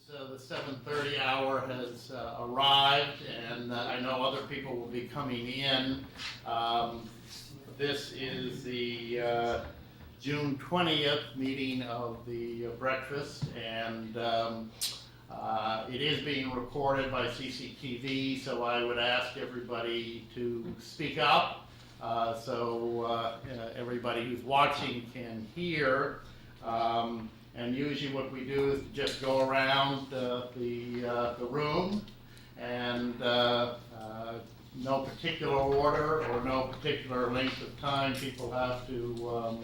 The 7:30 hour has arrived, and I know other people will be coming in. This is the June 20th meeting of the breakfast, and it is being recorded by CCTV, so I would ask everybody to speak up so everybody who's watching can hear. And usually what we do is just go around the room, and no particular order or no particular length of time people have to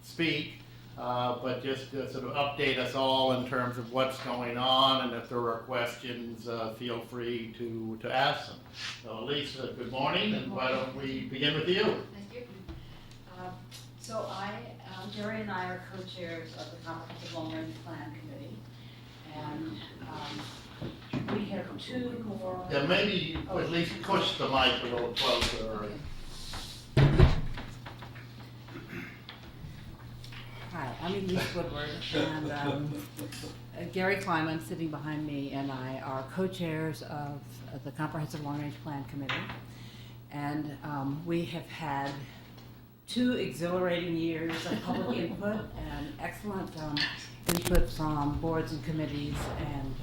speak, but just to sort of update us all in terms of what's going on, and if there are questions, feel free to ask them. So Lisa, good morning, and why don't we begin with you? Thank you. Jerry and I are co-chairs of the Comprehensive Long Range Plan Committee, and we have two more. Yeah, maybe you at least push the mic a little closer. Hi, I'm Elise Woodward, and Gary Kleiman, sitting behind me, and I are co-chairs of the Comprehensive Long Range Plan Committee, and we have had 2 exhilarating years of public input and excellent input from boards and committees, and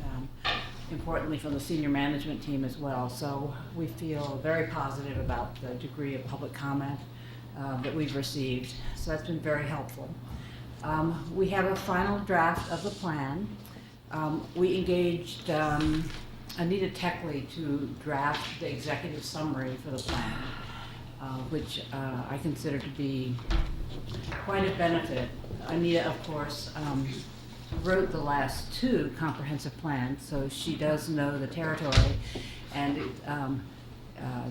importantly from the senior management team as well. So we feel very positive about the degree of public comment that we've received. So that's been very helpful. We have a final draft of the plan. We engaged Anita Techley to draft the executive summary for the plan, which I consider to be quite a benefit. Anita, of course, wrote the last 2 comprehensive plans, so she does know the territory, and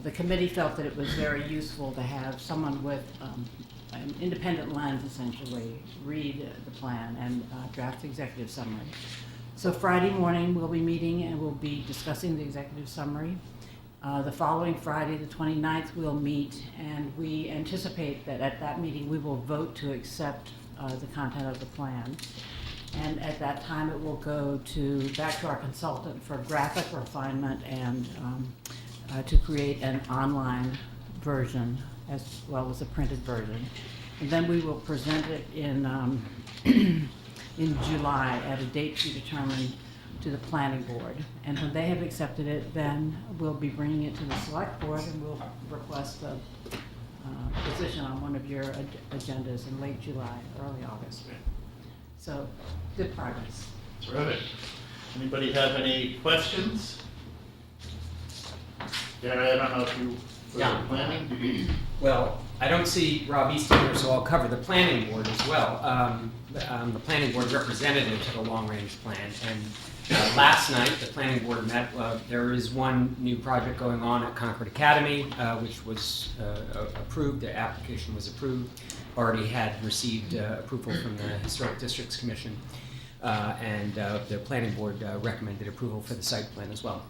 the committee felt that it was very useful to have someone with an independent lens, essentially, read the plan and draft the executive summary. So Friday morning we'll be meeting and we'll be discussing the executive summary. The following Friday, the 29th, we'll meet, and we anticipate that at that meeting we will vote to accept the content of the plan. And at that time it will go back to our consultant for graphic refinement and to create an online version as well as a printed version. And then we will present it in July at a date to be determined to the planning board. And when they have accepted it, then we'll be bringing it to the select board, and we'll request a position on one of your agendas in late July, early August. So, good progress. Terrific. Anybody have any questions? Gary, I don't know if you were planning. Well, I don't see Rob Easton here, so I'll cover the planning board as well. The planning board representative to the long range plan, and last night the planning board met. There is one new project going on at Concord Academy, which was approved. The application was approved. Already had received approval from the Historic Districts Commission, and the planning board recommended approval for the site plan as well.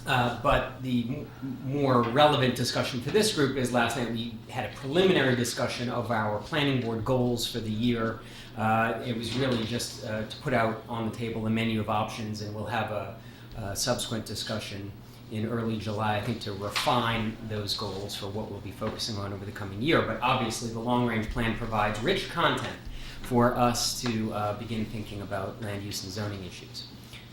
But the more relevant discussion for this group is last night we had a preliminary discussion of our planning board goals for the year. It was really just to put out on the table a menu of options, and we'll have a subsequent discussion in early July, I think, to refine those goals for what we'll be focusing on over the coming year. But obviously the long range plan provides rich content for us to begin thinking about land use and zoning issues.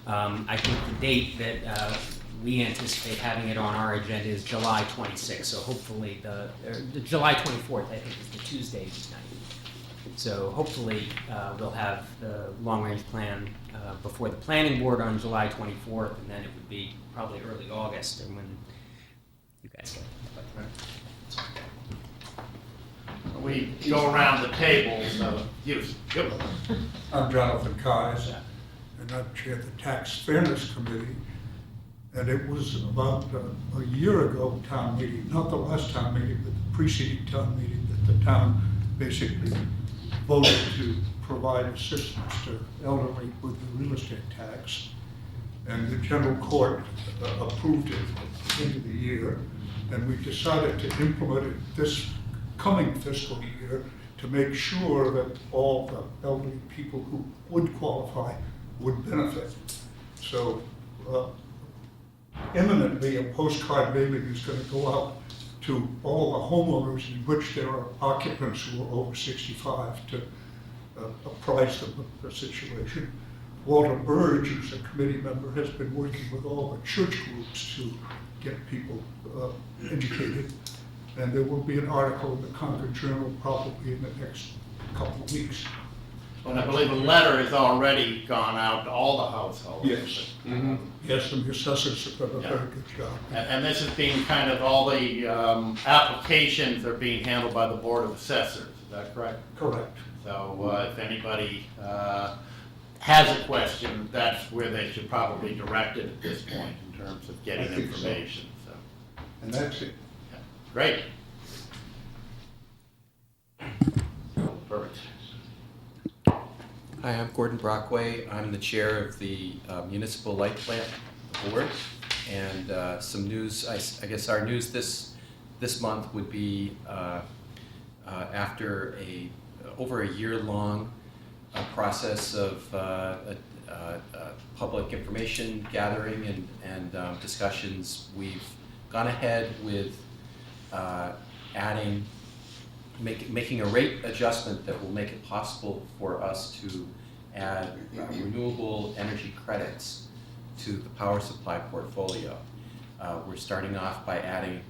I think the date that we anticipate having it on our agenda is July 26th, so hopefully the July 24th, I think, is the Tuesday night. So hopefully we'll have the long-range plan before the planning board on July 24th, and then it would be probably early August, and when you guys get it. We go around the table, so yep. I'm Jonathan Keyes, and I chair the Tax Fairness Committee. And it was about a year ago town meeting, not the last town meeting, but the preceding town meeting, that the town basically voted to provide assistance to elderly with the real estate tax. And the general court approved it at the end of the year. And we decided to implement it this coming fiscal year to make sure that all the elderly people who would qualify would benefit. So imminently, a postcard mailing is going to go out to all the homeowners in which there are occupants who are over 65 to apprise them of the situation. Walter Burge, who's a committee member, has been working with all the church groups to get people educated. And there will be an article in the Concord Journal probably in the next couple of weeks. And I believe a letter has already gone out to all the households. Yes. Yes, and the assessors have done a very good job. And this is being kind of, all the applications are being handled by the Board of Assessors, is that correct? Correct. So if anybody has a question, that's where they should probably direct it at this point in terms of getting I think so. information, so. And that's it. Yeah. Great. Perfect. Hi, I'm Gordon Brockway. I'm the chair of the Municipal Light Plant Board. And some news, I guess our news this month would be after over a year-long process of public information gathering and discussions, we've gone ahead with making a rate adjustment that will make it possible for us to add renewable energy credits to the power supply portfolio. We're starting off by adding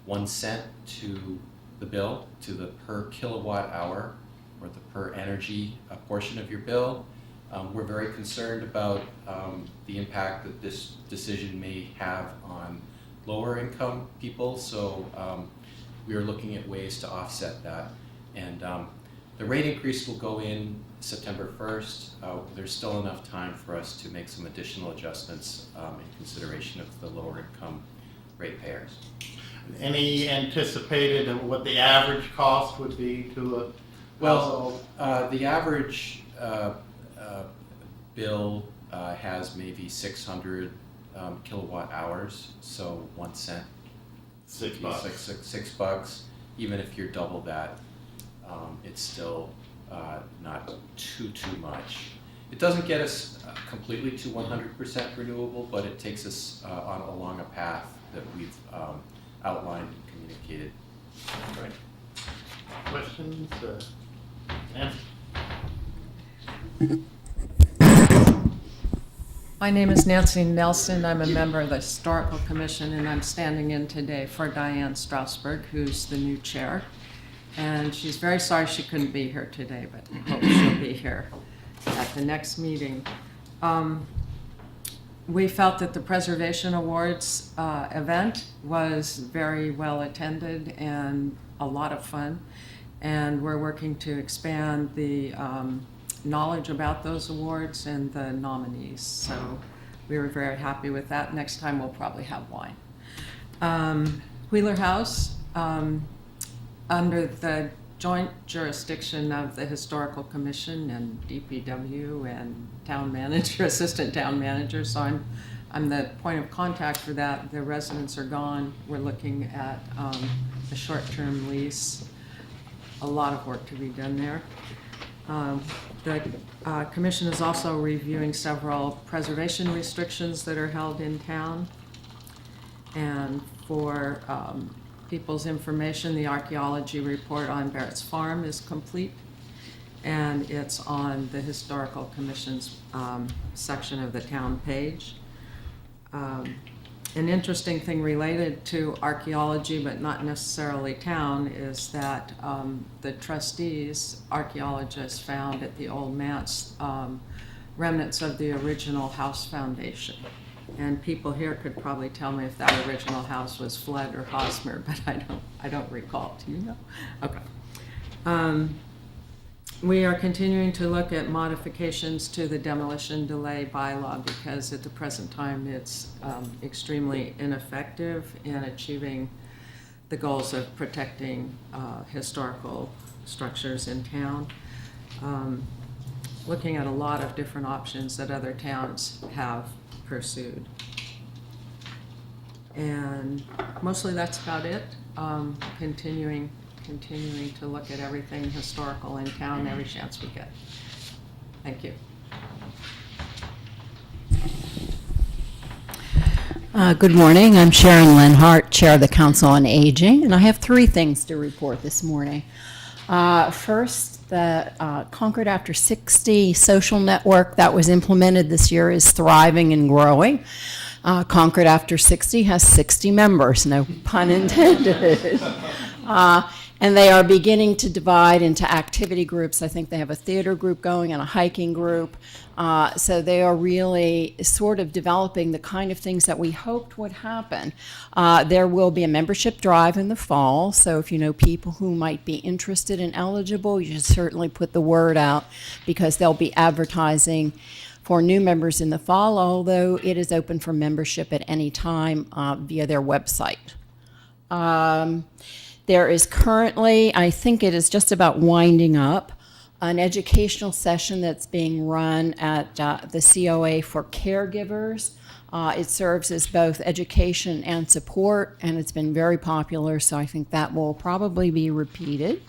1 cent to the bill, to the per kilowatt hour or the per energy portion of your bill. We're very concerned about the impact that this decision may have on lower income people, so we are looking at ways to offset that. And the rate increase will go in September 1st. There's still enough time for us to make some additional adjustments in consideration of the lower income ratepayers. Any anticipated of what the average cost would be to a household? The average bill has maybe 600 kilowatt hours, so 1 cent. $6. $6. Even if you're double that, it's still not too much. It doesn't get us completely to 100% renewable, but it takes us along a path that we've outlined and communicated. Right. Questions? Nancy? My name is Nancy Nelson. I'm a member of the Historical Commission, and I'm standing in today for Diane Strasberg, who's the new chair. And she's very sorry she couldn't be here today, but I hope she'll be here at the next meeting. We felt that the Preservation Awards event was very well attended and a lot of fun. And we're working to expand the knowledge about those awards and the nominees. So we were very happy with that. Next time we'll probably have wine. Wheeler House, under the joint jurisdiction of the Historical Commission and DPW and town manager, assistant town manager, so I'm the point of contact for that. The residents are gone. We're looking at a short-term lease. A lot of work to be done there. The commission is also reviewing several preservation restrictions that are held in town. And for people's information, the archaeology report on Barrett's Farm is complete, and it's on the Historical Commission's section of the town page. An interesting thing related to archaeology, but not necessarily town, is that the trustees, archaeologists, found at the old manse remnants of the original house foundation. And people here could probably tell me if that original house was Flood or Hosmer, but I don't recall. Do you know? Okay. We are continuing to look at modifications to the demolition delay bylaw because at the present time it's extremely ineffective in achieving the goals of protecting historical structures in town. Looking at a lot of different options that other towns have pursued. And mostly that's about it. Continuing continuing to look at everything historical in town every chance we get. Thank you. Good morning. I'm Sharon Lenhart, Chair of the Council on Aging, and I have 3 things to report this morning. First, the Concord After 60 social network that was implemented this year is thriving and growing. Concord After 60 has 60 members, no pun intended. And they are beginning to divide into activity groups. I think they have a theater group going and a hiking group. So they are really sort of developing the kind of things that we hoped would happen. There will be a membership drive in the fall, so if you know people who might be interested and eligible, you should certainly put the word out, because they'll be advertising for new members in the fall, although it is open for membership at any time via their website. There is currently, I think it is just about winding up, an educational session that's being run at the COA for caregivers. It serves as both education and support, and it's been very popular, so I think that will probably be repeated.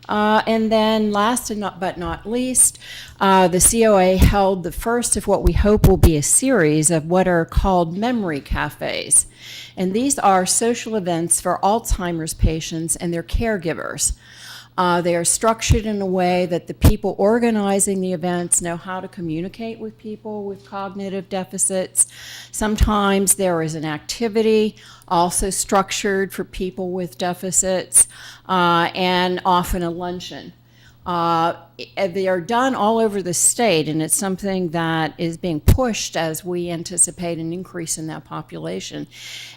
And then last but not least, the COA held the first of what we hope will be a series of what are called memory cafes. And these are social events for Alzheimer's patients and their caregivers. They are structured in a way that the people organizing the events know how to communicate with people with cognitive deficits. Sometimes there is an activity also structured for people with deficits, and often a luncheon. They are done all over the state, and it's something that is being pushed as we anticipate an increase in that population.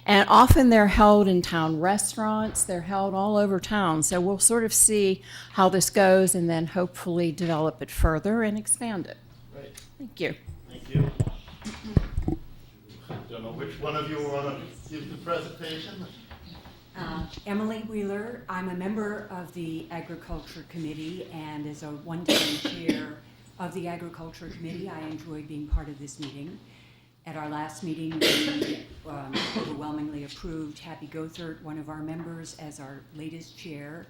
And often they're held in town restaurants, they're held all over town. So we'll sort of see how this goes and then hopefully develop it further and expand it. Great, Thank you. thank you. Don't know which one of you want to give the presentation? Emily Wheeler. I'm a member of the Agriculture Committee, and as a one-time chair of the Agriculture Committee, I enjoyed being part of this meeting. At our last meeting, we overwhelmingly approved Happy Gothert, one of our members, as our latest chair,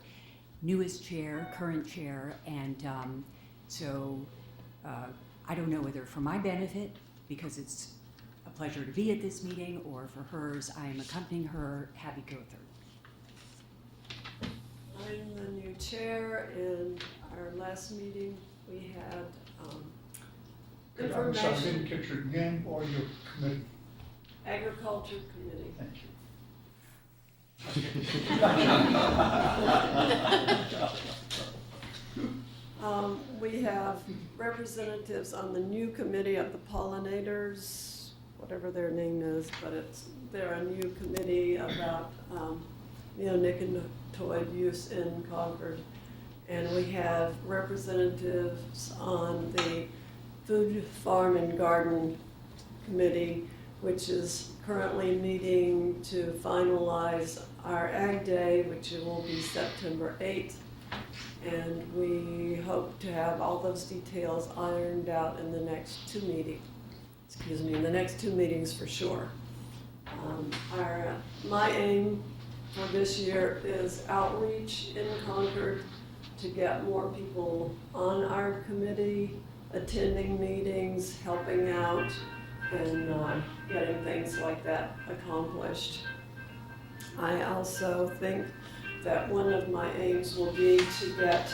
newest chair, current chair, and so I don't know whether for my benefit, because it's a pleasure to be at this meeting, or for hers, I am accompanying her. Happy Gothert. I'm the new chair. In our last meeting, we had I'm sorry, I information, didn't get your name or your committee. Agriculture Committee. Thank you. We have representatives on the new committee of the pollinators, whatever their name is, but they're a new committee about neonicotinoid use in Concord. And we have representatives on the Food, Farm, and Garden Committee, which is currently meeting to finalize our Ag Day, which will be September 8th. And we hope to have all those details ironed out in the next two meetings. In the next two meetings for sure. My aim for this year is outreach in Concord to get more people on our committee, attending meetings, helping out, and getting things like that accomplished. I also think that one of my aims will be to get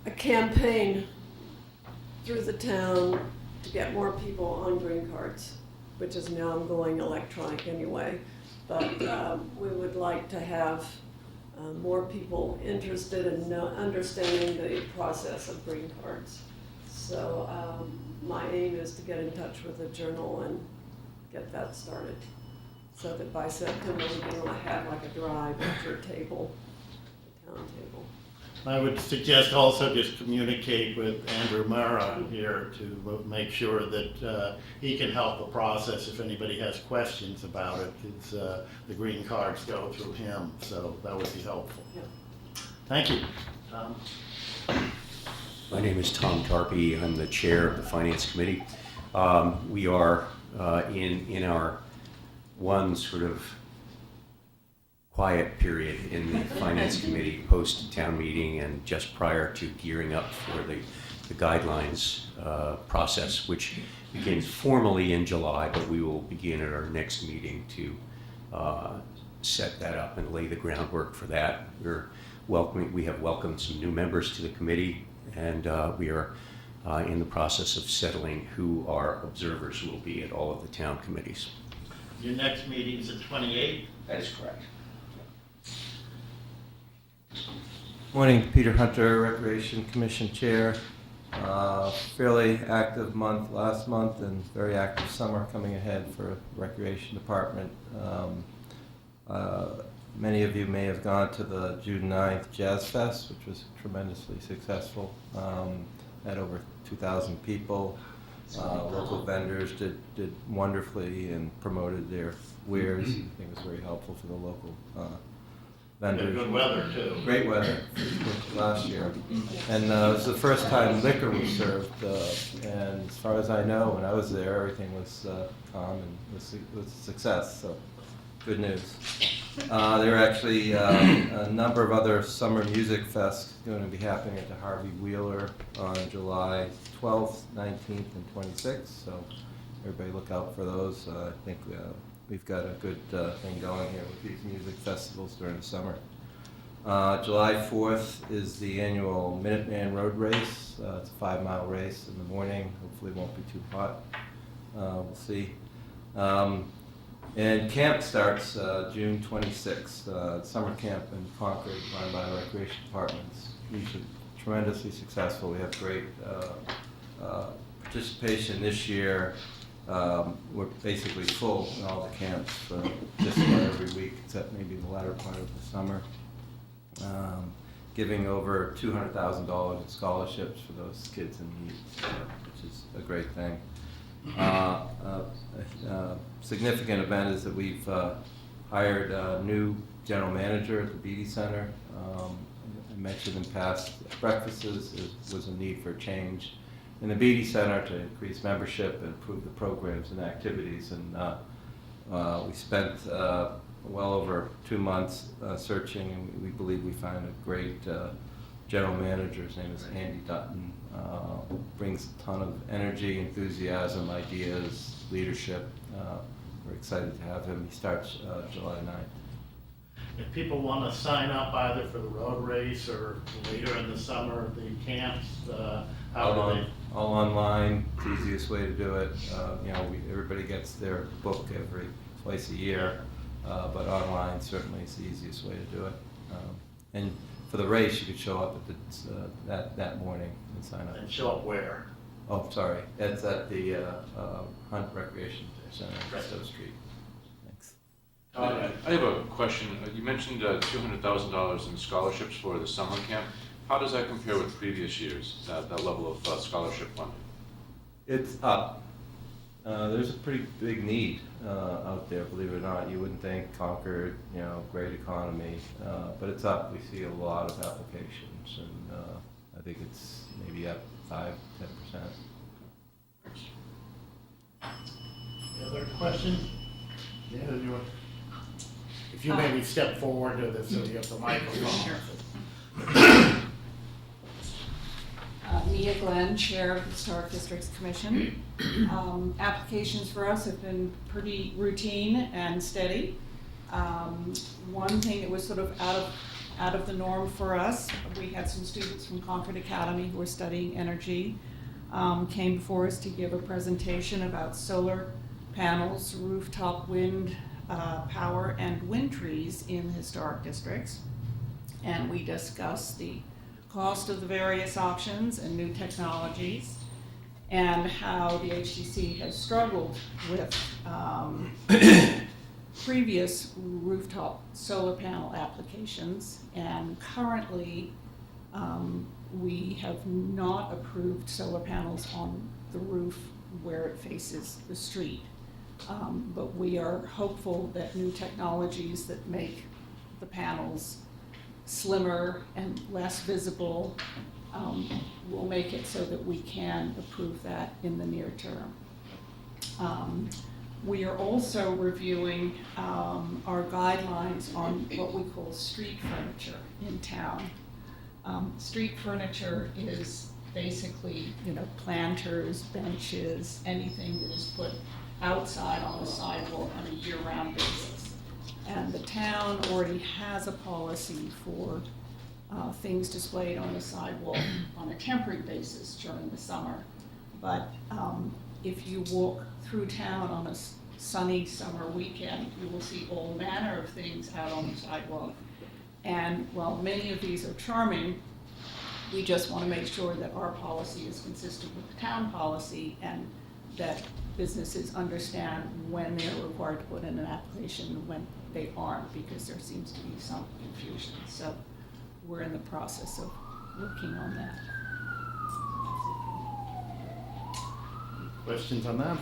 a campaign through the town to get more people on green cards, which is now going electronic anyway. But we would like to have more people interested in understanding the process of green cards. So my aim is to get in touch with the Journal and get that started, so that by September we can have like a drive at your table, the town table. I would suggest also just communicate with Andrew Mara here to make sure that he can help the process if anybody has questions about it. It's, the green cards go through him, so that would be helpful. Yeah. Thank you. Tom? My name is Tom Tarpey. I'm the chair of the Finance Committee. We are in our one sort of quiet period in the Finance Committee post-town meeting and just prior to gearing up for the guidelines process, which begins formally in July, but we will begin at our next meeting to set that up and lay the groundwork for that. We have welcomed some new members to the committee, and we are in the process of settling who our observers will be at all of the town committees. Your next meeting's the 28th? That is correct. Morning, Peter Hunter, Recreation Commission Chair. Fairly active month last month and very active summer coming ahead for Recreation Department. Many of you may have gone to the June 9th Jazz Fest, which was tremendously successful. Had over 2,000 people. Local vendors did wonderfully and promoted their wares. I think it was very helpful for the local vendors. Good weather, too. Great weather last year. And it was the first time liquor was served. And as far as I know, when I was there, everything was calm and was a success. So good news. There are actually a number of other summer music fests going to be happening at the Harvey Wheeler on July 12th, 19th, and 26th. So everybody look out for those. I think we've got a good thing going here with these music festivals during the summer. July 4th is the annual Minuteman Road Race. It's a 5-mile race in the morning. Hopefully it won't be too hot. We'll see. And camp starts June 26th, summer camp in Concord, run by the Recreation Departments. Usually tremendously successful. We have great participation this year. We're basically full in all the camps for just about every week, except maybe the latter part of the summer. Giving over $200,000 in scholarships for those kids in need, which is a great thing. Significant event is that we've hired a new general manager at the Beatty Center. I mentioned in past breakfasts, there was a need for change in the Beatty Center to increase membership and improve the programs and activities. And we spent well over 2 months searching, and we believe we found a great general manager. His name is Andy Dutton. Brings a ton of energy, enthusiasm, ideas, leadership. We're excited to have him. He starts July 9th. If people want to sign up either for the road race or later in the summer, the camps, how do they? All online, it's the easiest way to do it. Everybody gets their book twice a year, but online certainly is the easiest way to do it. And for the race, you could show up at that morning and sign up. And show up where? Oh, sorry, it's at the Hunt Recreation Center, Stowe Street. Thanks. I have a question. You mentioned $200,000 in scholarships for the summer camp. How does that compare with previous years, that level of scholarship funding? It's up. There's a pretty big need out there, believe it or not. You wouldn't think Concord, great economy, but it's up. We see a lot of applications, and I think it's maybe up 5-10%. Thanks. Any other questions? Yeah, if you maybe step forward to this, so you have the microphone. Mia Glenn, Chair of the Historic Districts Commission. Applications for us have been pretty routine and steady. One thing that was sort of out of the norm for us, we had some students from Concord Academy who were studying energy, came before us to give a presentation about solar panels, rooftop wind power, and wind trees in the historic districts. And we discussed the cost of the various options and new technologies, and how the HDC has struggled with previous rooftop solar panel applications, and currently we have not approved solar panels on the roof where it faces the street. But we are hopeful that new technologies that make the panels slimmer and less visible will make it so that we can approve that in the near term. We are also reviewing our guidelines on what we call street furniture in town. Street furniture is basically, planters, benches, anything that is put outside on the sidewalk on a year-round basis. And the town already has a policy for things displayed on the sidewalk on a temporary basis during the summer. But if you walk through town on a sunny summer weekend, you will see all manner of things out on the sidewalk. And while many of these are charming, we just want to make sure that our policy is consistent with the town policy and that businesses understand when they're required to put in an application and when they aren't, because there seems to be some confusion. So we're in the process of working on that. Questions on that?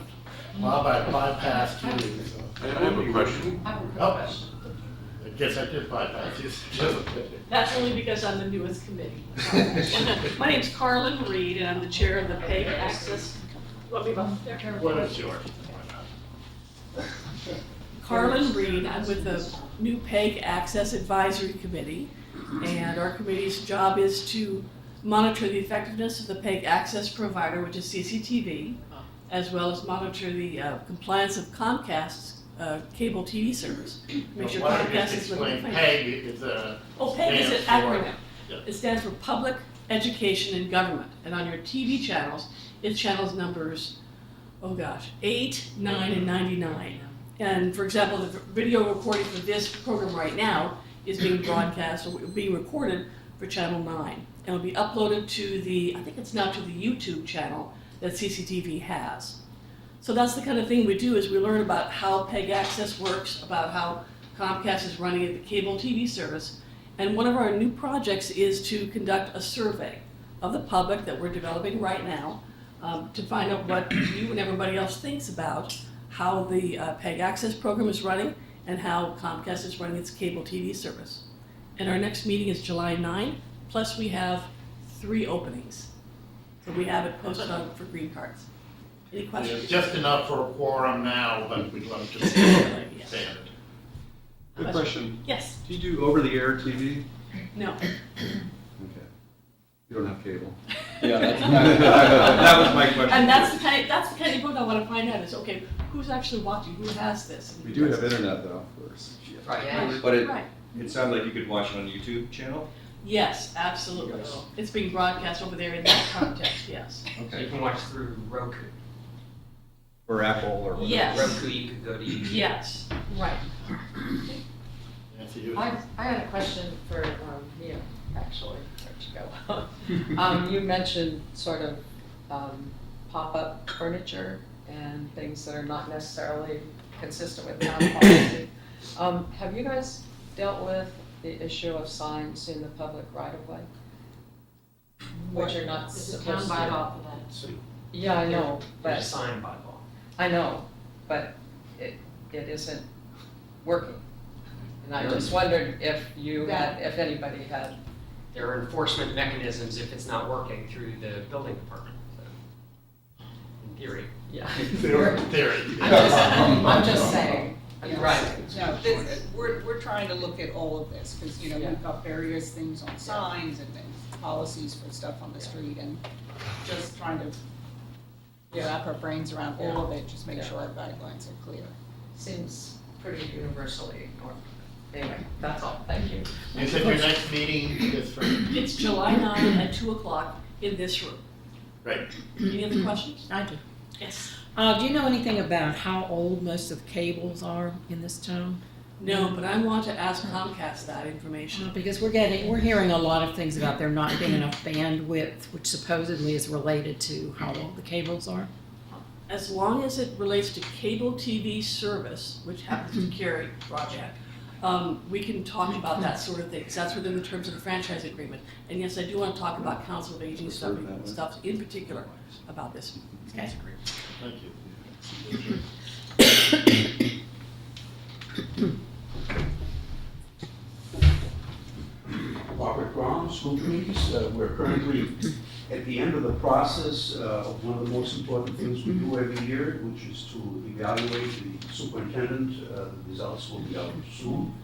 Bob, I bypassed you, so. I have a question. Oh, I guess I did bypass you. That's only because I'm the newest committee. My name's Carlin Reed, and I'm the chair of the PEG Access. Want me up there? What is yours? Carlin Reed, I'm with the new PEG Access Advisory Committee, and our committee's job is to monitor the effectiveness of the PEG Access provider, which is CCTV, as well as monitor the compliance of Comcast's cable TV service. Make sure Why don't you Comcast just is living explain, the PEG is a. Oh, PEG is an stands for- acronym. Yeah. It stands for Public Education and Government. And on your TV channels, it's channels numbers, 8, 9, and 99. And for example, the video recording for this program right now is being broadcast or being recorded for channel 9. And it'll be uploaded to I think it's now to the YouTube channel that CCTV has. So that's the kind of thing we do, is we learn about how PEG Access works, about how Comcast is running the cable TV service. And one of our new projects is to conduct a survey of the public that we're developing right now to find out what you and everybody else thinks about how the PEG Access program is running and how Comcast is running its cable TV service. And our next meeting is July 9, plus we have 3 openings. So we have it posted on for green cards. Any Yeah, questions? just enough for a quorum now, but we'd love to expand it. Good question. Yes. Do you do over-the-air TV? No. Okay. You don't have cable. Yeah, That was my question. And that's the kind of book I want to find out is, okay, who's actually watching? Who has this? We do have internet though, of course. Right. But it Right. sounds like you could watch it on YouTube channel? Yes, absolutely. Yes. It's being broadcast over there in that context, yes. So you Okay. can watch through Roku. Or Apple or whatever. Yes. Roku, you could go to YouTube. Yes, right. Nancy, you? I had a question for Mia, actually. Where'd you go? You mentioned sort of pop-up furniture and things that are not necessarily consistent with town policy. Have you guys dealt with the issue of signs in the public right-of-way? Which are not There's a town supposed to. bylaw for that. Yeah, I know, There's a but, sign by law. I know, but it isn't working. And I just wondered if if anybody had. There are enforcement mechanisms if it's not working through the building department, so, in theory. Yeah. Theory. I'm just saying, you're right. No, we're trying to look at all of this, because, Yeah. we've got various things on signs and policies for stuff on the street, and just trying to wrap our brains around all of it, just make sure our guidelines are clear. Seems pretty universally ignored. Anyway, that's all, thank you. You said your next meeting is for, It's July 9 at 2 o'clock in this room. right, Any other questions? I do. Yes. Do you know anything about how old most of cables are in this town? No, but I want to ask Comcast that information. Because we're hearing a lot of things about there not being enough bandwidth, which supposedly is related to how old the cables are. As long as it relates to cable TV service, which happens to carry broadband, we can talk about that sort of thing, because that's within the terms of the franchise agreement. And yes, I do want to talk about Council of Aging stuff in particular about this. Okay. thank you. Robert Brown, school committees, we're currently at the end of the process, one of the most important things we do every year, which is to evaluate the superintendent. The results will be out soon.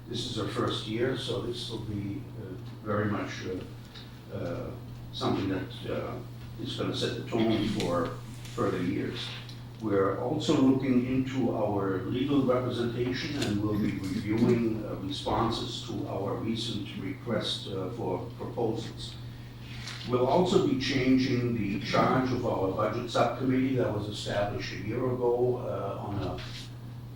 This is our first year, so this will be very much something that is going to set the tone for further years. We're also looking into our legal representation, and we'll be reviewing responses to our recent request for proposals. We'll also be changing the charge of our budget subcommittee that was established a year ago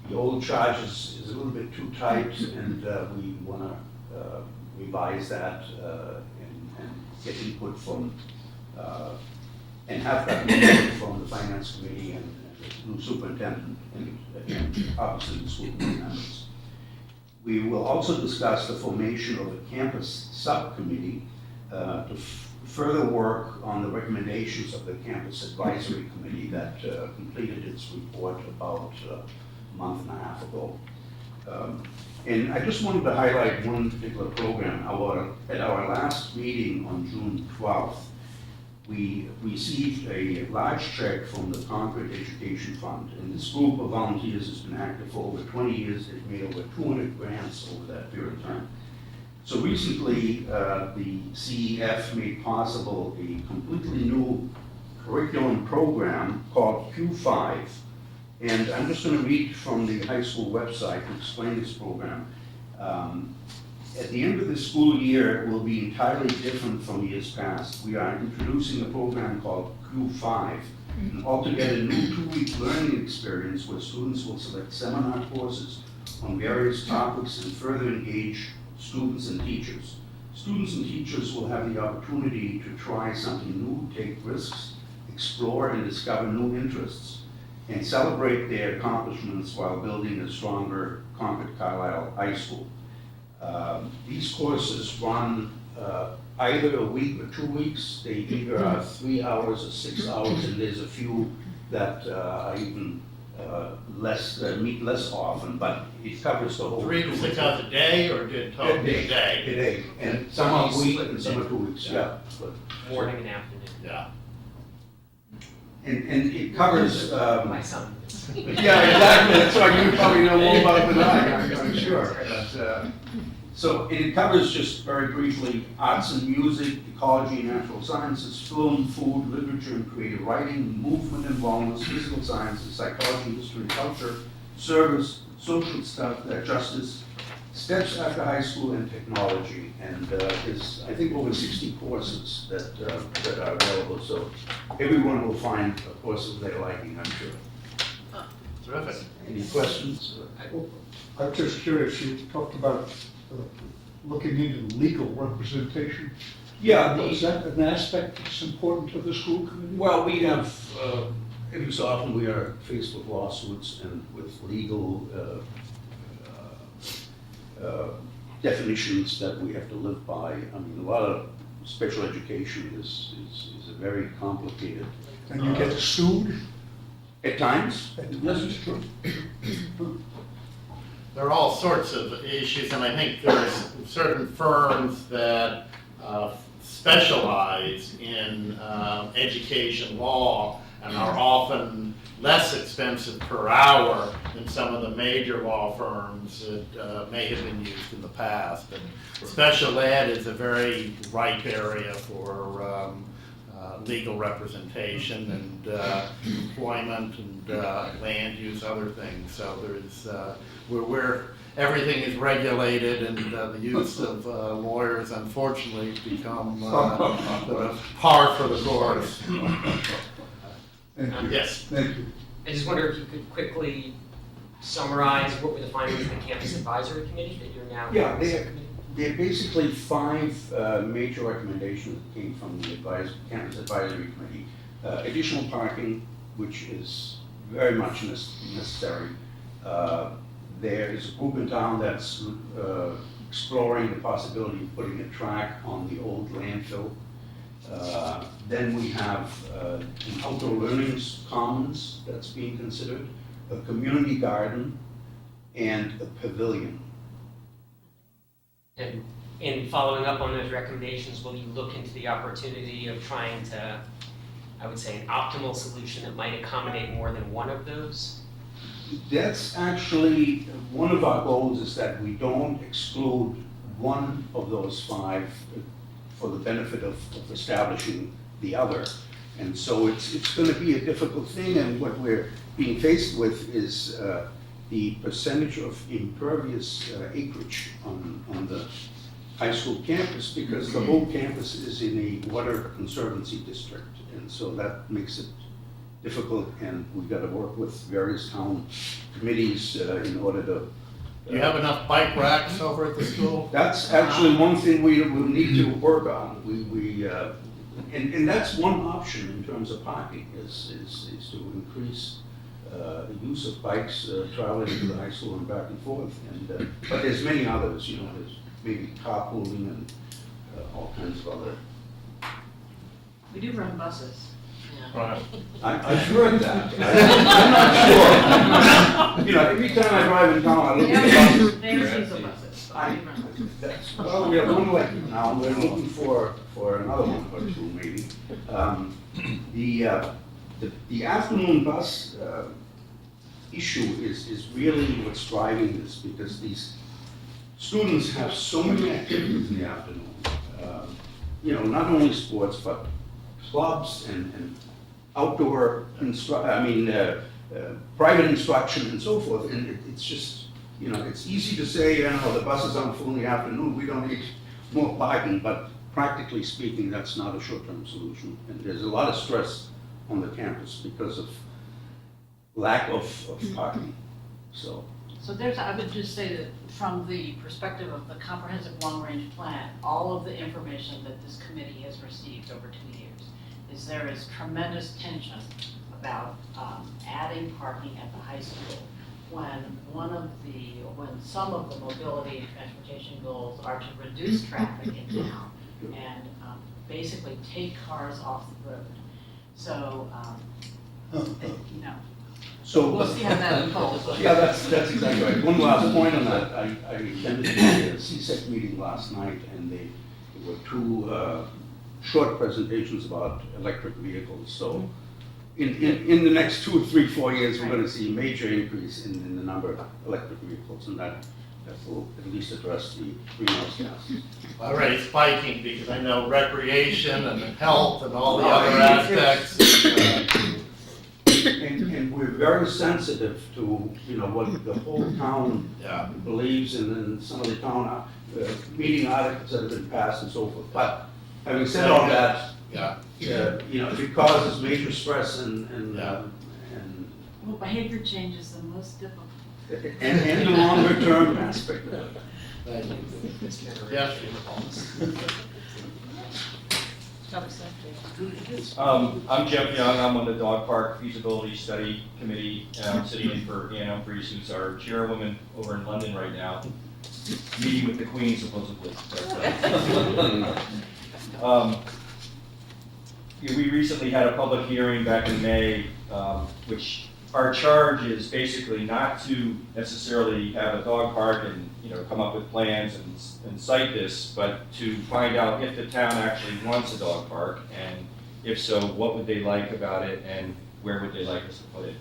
the old charge is a little bit too tight, and we want to revise that and get input from, and have that input from the finance committee and the new superintendent and obviously the school committee members. We will also discuss the formation of a campus subcommittee to further work on the recommendations of the campus advisory committee that completed its report about a month and a half ago. And I just wanted to highlight one particular program. At our last meeting on June 12th, we received a large check from the Concord Education Fund, and this group of volunteers has been active for over 20 years. They've made over 200 grants over that period of time. So recently, the CEF made possible a completely new curriculum program called Q5. And I'm just going to read from the high school website to explain this program. At the end of this school year, it will be entirely different from years past. We are introducing a program called Q5, an altogether new 2-week learning experience where students will select seminar courses on various topics and further engage students and teachers. Students and teachers will have the opportunity to try something new, take risks, explore and discover new interests, and celebrate their accomplishments while building a stronger Concord Carlisle High School. These courses run either a week or 2 weeks. They either are 3 hours or 6 hours, and there's a few that are even meet less often, but it covers the whole. 3 to 6 hours a day, or did total a day? A day, and some are a week and some are 2 weeks, yeah. Morning and afternoon. Yeah. And it covers. My son. Yeah, exactly, that's why you probably know more about it than I'm sure. But, so it covers, just very briefly, arts and music, ecology and natural sciences, film, food, literature and creative writing, movement and wellness, physical sciences, psychology, history, culture, service, social stuff, justice, steps after high school, and technology. And there's, I think, over 60 courses that are available, so everyone will find a course of their liking, I'm sure. Terrific. Any questions? I'm just curious, you talked about looking into legal representation. Yeah. Is that an aspect that's important to the school committee? Well, we have, every so often we are faced with lawsuits and with legal definitions that we have to live by. I mean, a lot of special education is a very complicated. And you get sued? At times. Yes, it's true. There are all sorts of issues, and I think there's certain firms that specialize in education law and are often less expensive per hour than some of the major law firms that may have been used in the past. And special ed is a very ripe area for legal representation and employment and land use, other things. So there's where everything is regulated, and the use of lawyers unfortunately become sort of par for the course. Thank you. Yes. Thank you. I just wonder if you could quickly summarize what were the findings of the campus advisory committee that you're now. Yeah, there are basically 5 major recommendations that came from the campus advisory committee. Additional parking, which is very much necessary. There is a group in town that's exploring the possibility of putting a track on the old landfill. Then we have an outdoor learning commons that's being considered, a community garden, and a pavilion. And in following up on those recommendations, will you look into the opportunity of trying to, I would say, an optimal solution that might accommodate more than one of those? That's actually, one of our goals is that we don't exclude one of those 5 for the benefit of establishing the other. And so it's gonna be a difficult thing, and what we're being faced with is the percentage of impervious acreage on the high school campus, because the whole campus is in a water conservancy district. And so that makes it difficult, and we've got to work with various town committees in order to. Do you have enough bike racks over at the school? That's actually one thing we will need to work on. And that's one option in terms of parking, is to increase the use of bikes traveling to the high school and back and forth. And but there's many others, you know, there's maybe carpooling and all kinds of other. We do run buses. Right. I've heard that. I'm not sure. You know, every time I drive in town, I look at the buses. Well, we have one elected now, we're looking for another one or two maybe. The afternoon bus issue is really what's driving this, because these students have so many activities in the afternoon. You know, not only sports, but clubs and outdoor private instruction and so forth, and it's just, you know, it's easy to say, you know, the buses aren't full in the afternoon, we don't need more parking, but practically speaking, that's not a short-term solution. And there's a lot of stress on the campus because of lack of parking, so. So I would just say that from the perspective of the comprehensive long-range plan, all of the information that this committee has received over 2 years is there is tremendous tension about adding parking at the high school when some of the mobility and transportation goals are to reduce traffic in town and basically take cars off the road. So, you know. So, we'll see how that unfolds. Yeah, that's exactly right. One last point on that, I attended the CSEC meeting last night, and there were 2 short presentations about electric vehicles. So in the next 2, 3, 4 years, we're going to see a major increase in the number of electric vehicles, and that will at least address the greenhouse gases. I raise biking because I know recreation and health and all the other aspects. And we're very sensitive to, you know, what the whole town believes in, and some of the town meeting articles that have been passed and so forth. But having said all that, you know, it causes major stress and Well, behavior change is the most difficult. and the longer term aspect of it. Thank you. Yes. I'm Jeff Young, I'm on the Dog Park Feasibility Study Committee, and I'm sitting in for Ann Humphries, who's our chairwoman over in London right now, meeting with the Queen supposedly. We recently had a public hearing back in May, which our charge is basically not to necessarily have a dog park and, you know, come up with plans and cite this, but to find out if the town actually wants a dog park, and if so, what would they like about it, and where would they like us to put it.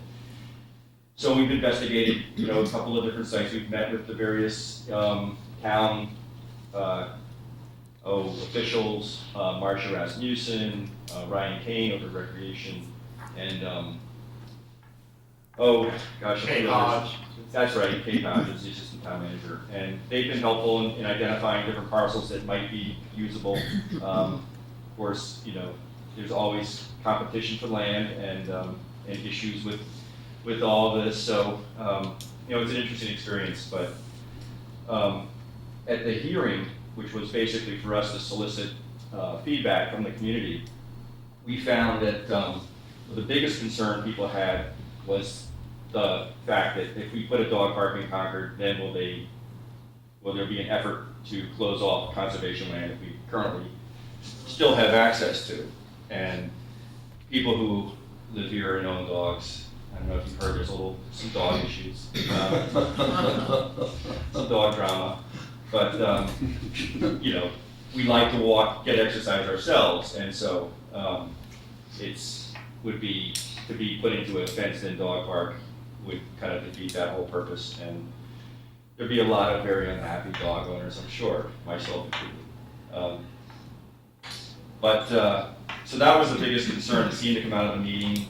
So we've investigated, you know, a couple of different sites. We've met with the various town officials, Marsha Rasmussen, Ryan Kane over Recreation, and Kate Hodge. That's right, Kate Hodge is the assistant town manager, and they've been helpful in identifying different parcels that might be usable. Of course, you know, there's always competition for land and issues with all of this, so you know, it's an interesting experience. But at the hearing, which was basically for us to solicit feedback from the community, we found that the biggest concern people had was the fact that if we put a dog park in Concord, then will there be an effort to close off conservation land that we currently still have access to? And people who live here and own dogs, I don't know if you've heard, there's some dog issues, some dog drama. But, you know, we like to walk, get exercise ourselves, and so would be, to be put into a fenced-in dog park would kind of defeat that whole purpose, and there'd be a lot of very unhappy dog owners, I'm sure, myself included. So that was the biggest concern that seemed to come out of the meeting.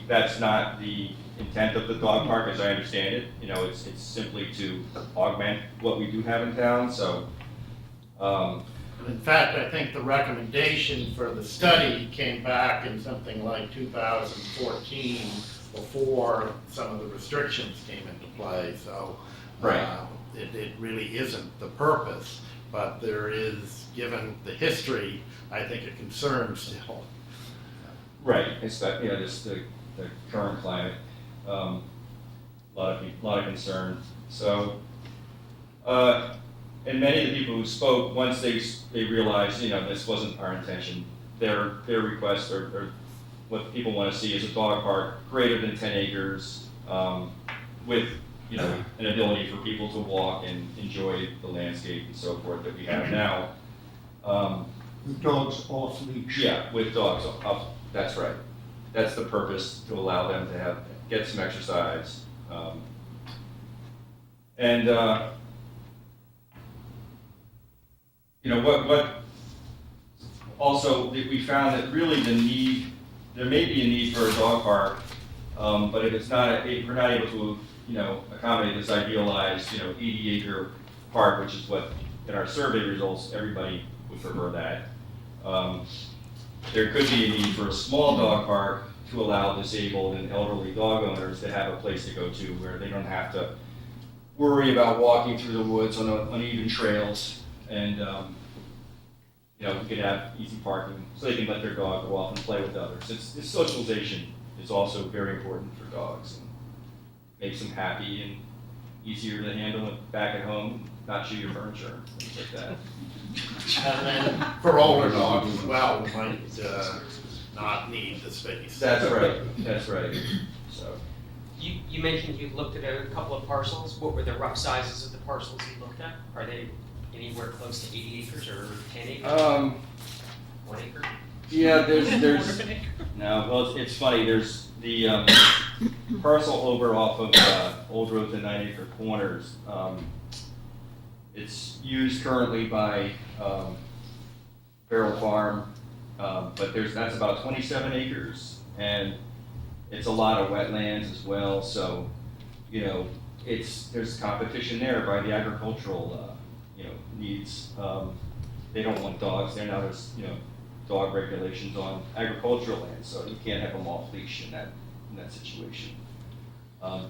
That's not the intent of the dog park, as I understand it. You know, it's simply to augment what we do have in town, so. In fact, I think the recommendation for the study came back in something like 2014, before some of the restrictions came into play, so. Right. It really isn't the purpose, but there is, given the history, I think a concern still. Right, it's that, you know, just the current climate, a lot of concern. So, and many of the people who spoke, once they realized, you know, this wasn't our intention, their request or what people want to see is a dog park greater than 10 acres, with, you know, an ability for people to walk and enjoy the landscape and so forth that we have now. With dogs off leash. Yeah, with dogs off, that's right. That's the purpose, to allow them to get some exercise. You know, what also, we found that really there may be a need for a dog park, but if we're not able to, you know, accommodate this idealized, you know, 80-acre park, which is what, in our survey results, everybody would prefer that. There could be a need for a small dog park to allow disabled and elderly dog owners to have a place to go to where they don't have to worry about walking through the woods on uneven trails, and you know, we could have easy parking so they can let their dog go off and play with others. It's socialization is also very important for dogs, and makes them happy and easier to handle it back at home, not chew your furniture, things like that. And then for older dogs as well, who might not need the space. That's right, that's right, so. You mentioned you looked at a couple of parcels. What were the rough sizes of the parcels you looked at? Are they anywhere close to 80 acres or 10 acres? 1 acre? Yeah, there's no, well, it's funny, there's the parcel over off of Old Road to 9 Acre Corners. It's used currently by Farrell Farm, but that's about 27 acres, and it's a lot of wetlands as well, so, you know, there's competition there by the agricultural, you know, needs. They don't want dogs there. Now there's, you know, dog regulations on agricultural land, so you can't have them off leash in that situation.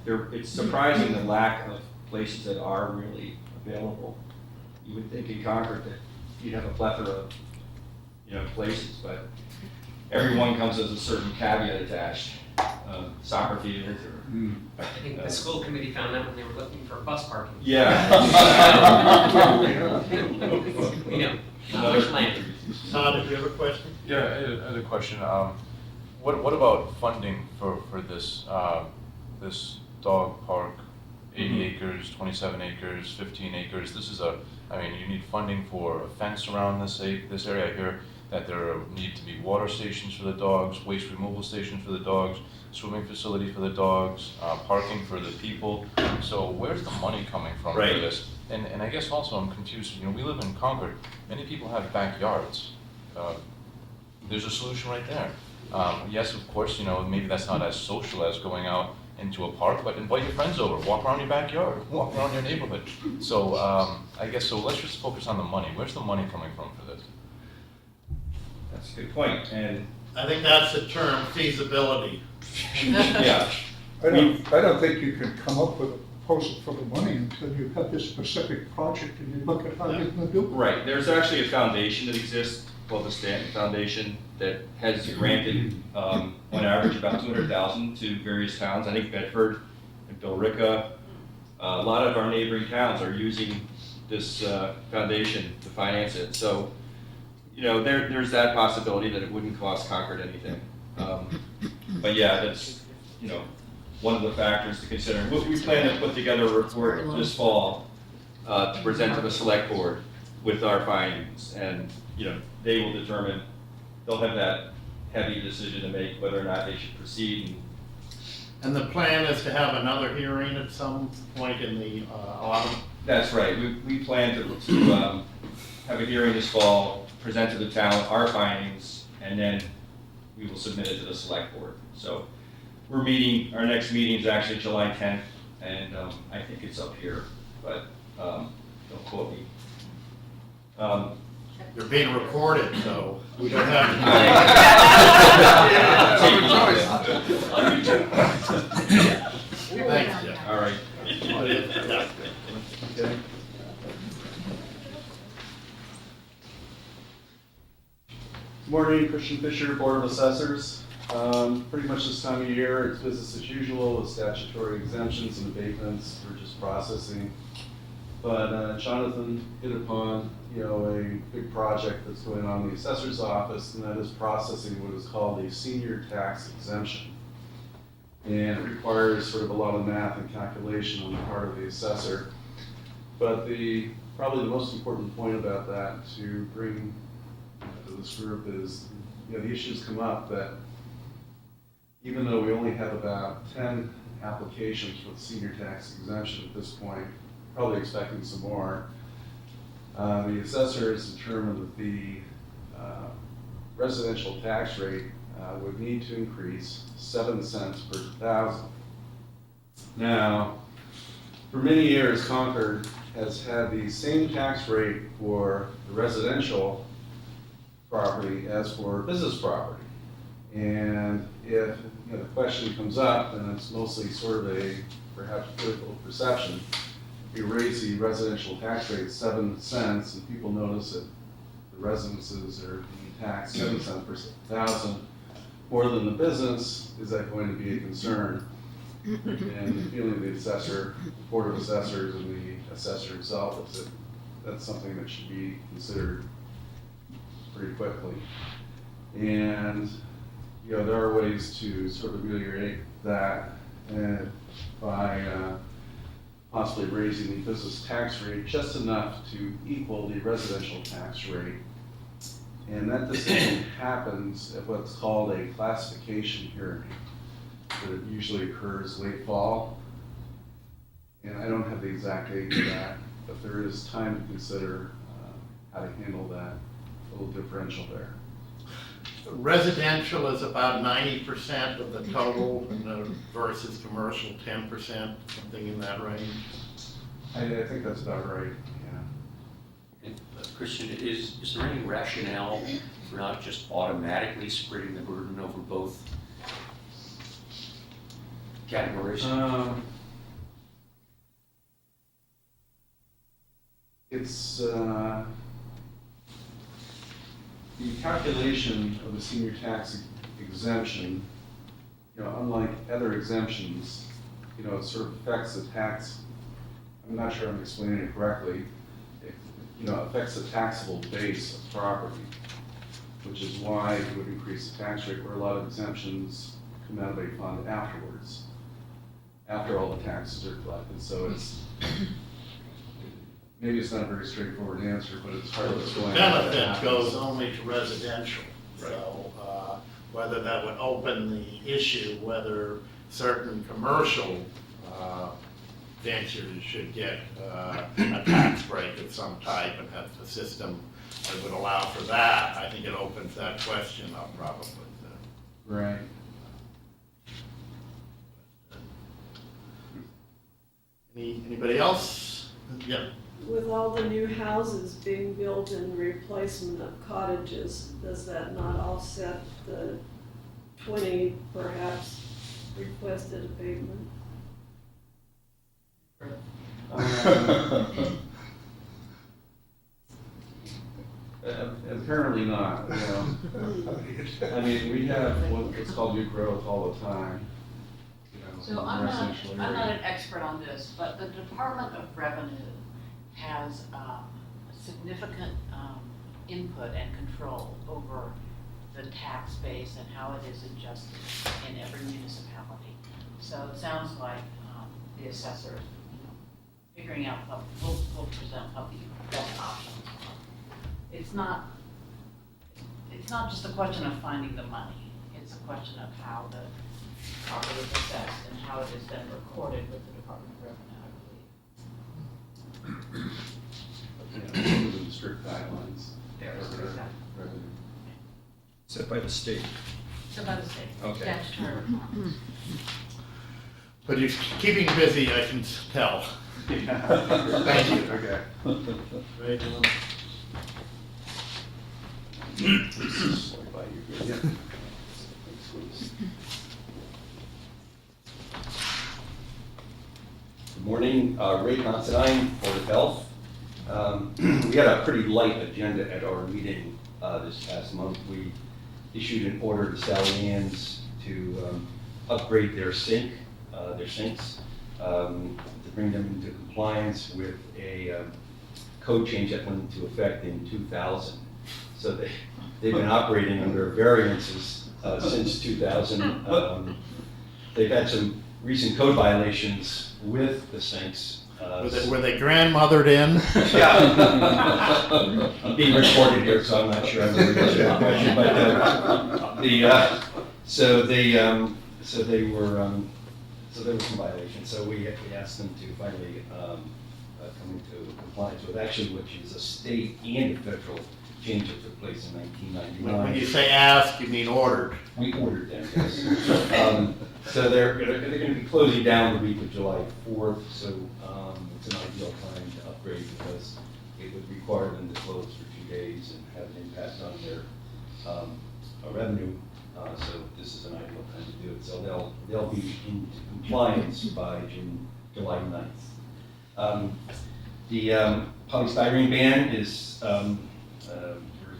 It's surprising the lack of places that are really available. You would think in Concord that you'd have a plethora of, you know, places, but everyone comes with a certain caveat attached. Soccer fields or. I think the school committee found that when they were looking for bus parking. Yeah. You know, not much land. Todd, do you have a question? Yeah, I had a question. What about funding for this this dog park? 80 acres, 27 acres, 15 acres. This is you need funding for a fence around this area. I hear that there need to be water stations for the dogs, waste removal stations for the dogs, swimming facility for the dogs, parking for the people. So where's the money coming from for this? And I guess also I'm confused. You know, we live in Concord. Many people have backyards. There's a solution right there. Yes, of course, you know, maybe that's not as social as going out into a park, but invite your friends over, walk around your backyard, walk around your neighborhood. So I guess, so let's just focus on the money. Where's the money coming from for this? That's a good point, and I think that's the term, feasibility. yeah. I don't think you can come up with a proposal for the money until you have this specific project and you look at how you're gonna do it. Right, there's actually a foundation that exists called the Stanton Foundation that has granted, on average, about $200,000 to various towns. I think Bedford and Billerica, a lot of our neighboring towns are using this foundation to finance it. So, you know, there's that possibility that it wouldn't cost Concord anything. But yeah, that's, you know, one of the factors to consider. We plan to put together a report this fall to present to the select board with our findings. And, they will determine, they'll have that heavy decision to make whether or not they should proceed. And the plan is to have another hearing at some point in the autumn? That's right. We plan to have a hearing this fall, present to the town our findings, and then we will submit it to the select board. So our next meeting is actually July 10th, and I think it's up here, but don't quote me. You're being recorded, so we don't have to. Thanks, Jeff. All right. Okay. Morning, Christian Fisher, Board of Assessors. Pretty much this time of year, it's business as usual with statutory exemptions and abatements. We're just processing. But Jonathan hit upon, a big project that's going on in the assessor's office, and that is processing what is called a senior tax exemption. And it requires sort of a lot of math and calculation on the part of the assessor. But probably the most important point about that to bring to this group is, the issues come up that even though we only have about 10 applications for the senior tax exemption at this point, probably expecting some more, the assessor has determined that the residential tax rate would need to increase 7 cents per thousand. Now, for many years, Concord has had the same tax rate for the residential property as for business property. And if the question comes up, and it's mostly sort of a perhaps political perception, if you raise the residential tax rate 7 cents and people notice that the residences are being taxed 7 cents per thousand more than the business, is that going to be a concern? And the feeling of the assessor, Board of Assessors, and the assessor himself is that that's something that should be considered pretty quickly. And there are ways to sort of ameliorate that by possibly raising the business tax rate just enough to equal the residential tax rate. And that decision happens at what's called a classification hearing. That usually occurs late fall. And I don't have the exact date for that, but there is time to consider how to handle that little differential there. Residential is about 90% of the total, versus commercial 10%, something in that range. I think that's about right, yeah. Christian, is there any rationale for not just automatically spreading the burden over both categories? It's the calculation of the senior tax exemption, unlike other exemptions, it sort of affects the tax. I'm not sure I'm explaining it correctly. It, affects the taxable base of property, which is why it would increase the tax rate, where a lot of exemptions come out of a fund afterwards, after all the taxes are collected. So maybe it's not a very straightforward answer, but it's hard to explain. The benefit goes only to residential, so whether that would open the issue, whether certain commercial ventures should get a tax break of some type and have the system that would allow for that, I think it opens that question up probably. Right. Anybody else? Yeah. With all the new houses being built in replacement of cottages, does that not offset the 20 perhaps requested abatement? Apparently not. I mean, we have what's called new growth all the time. So I'm not an expert on this, but the Department of Revenue has significant input and control over the tax base and how it is adjusted in every municipality. So it sounds like the assessor figuring out what we'll present what the best options are. It's not just a question of finding the money. It's a question of how the property is assessed and how it is then recorded with the Department of Revenue, I believe. Within the strict guidelines. Very strict guidelines. Revenue. Set by the state. So by the state. Okay. Statutory. But you're keeping busy, I can tell. Thank you. Okay. Right, Slide by you here. Yeah. Good morning, Ray Considine, Board of Health. We had a pretty light agenda at our meeting this past month. We issued an order to Sally Ann's to upgrade their sinks, to bring them into compliance with a code change that went into effect in 2000. So they've been operating under variances since 2000. They've had some recent code violations with the sinks. Were they grandmothered in? Yeah. I'm being recorded here, so I'm not sure I'm going to answer that question. But so there were some violations. So we asked them to finally come into compliance with actually, which is a state and a federal change that took place in 1999. When you say ask, you mean ordered. We ordered them, yes. So they're going to be closing down the week of July 4th, so it's an ideal time to upgrade because it would require them to close for 2 days and have an impact on their revenue. So this is an ideal time to do it. So they'll be in compliance by July 9th. The polystyrene ban is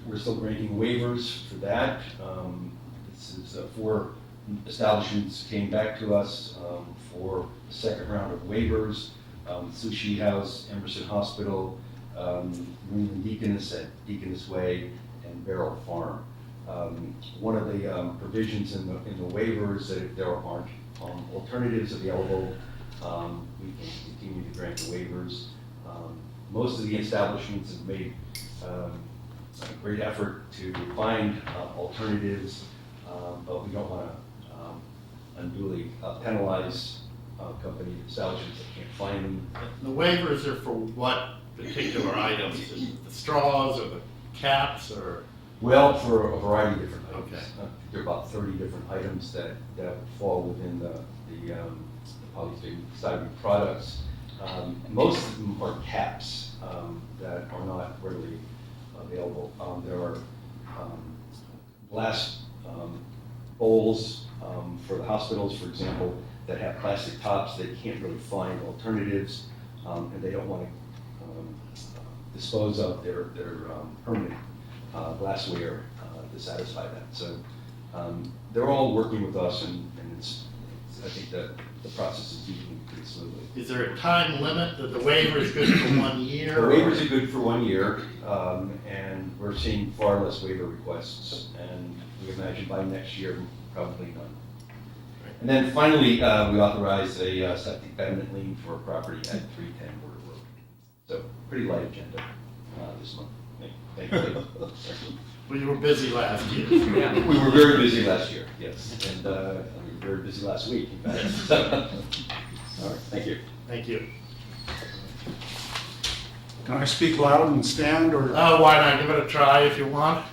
we're still granting waivers for that. This is 4 establishments came back to us for the second round of waivers. Sushi House, Emerson Hospital, Greenland Deaconess at Deaconess Way, and Barrel Farm. One of the provisions in the waivers that if there aren't alternatives available, we can continue to grant the waivers. Most of the establishments have made a great effort to find alternatives, but we don't want to unduly penalize company establishments that can't find them. The waivers are for what particular items? Is it the straws or the caps or? Well, for a variety of different items. Okay. There are about 30 different items that fall within the polystyrene products. Most of them are caps that are not readily available. There are glass bowls for the hospitals, for example, that have plastic tops. They can't really find alternatives, and they don't want to dispose of their permanent glassware to satisfy that. So they're all working with us, and I think that the process is moving pretty smoothly. Is there a time limit that the waiver is good for 1 year? The waivers are good for 1 year, and we're seeing far less waiver requests, and we imagine by next year, probably none. And then finally, we authorized a septic betterment lien for a property at 310 Border Road. So pretty light agenda this month. Thank you. Well, you were busy last year. Yeah, we were very busy last year, yes, and we were very busy last week, in fact. All right, thank you. Thank you. Can I speak loud and stand, or? Oh, why not? Give it a try if you want.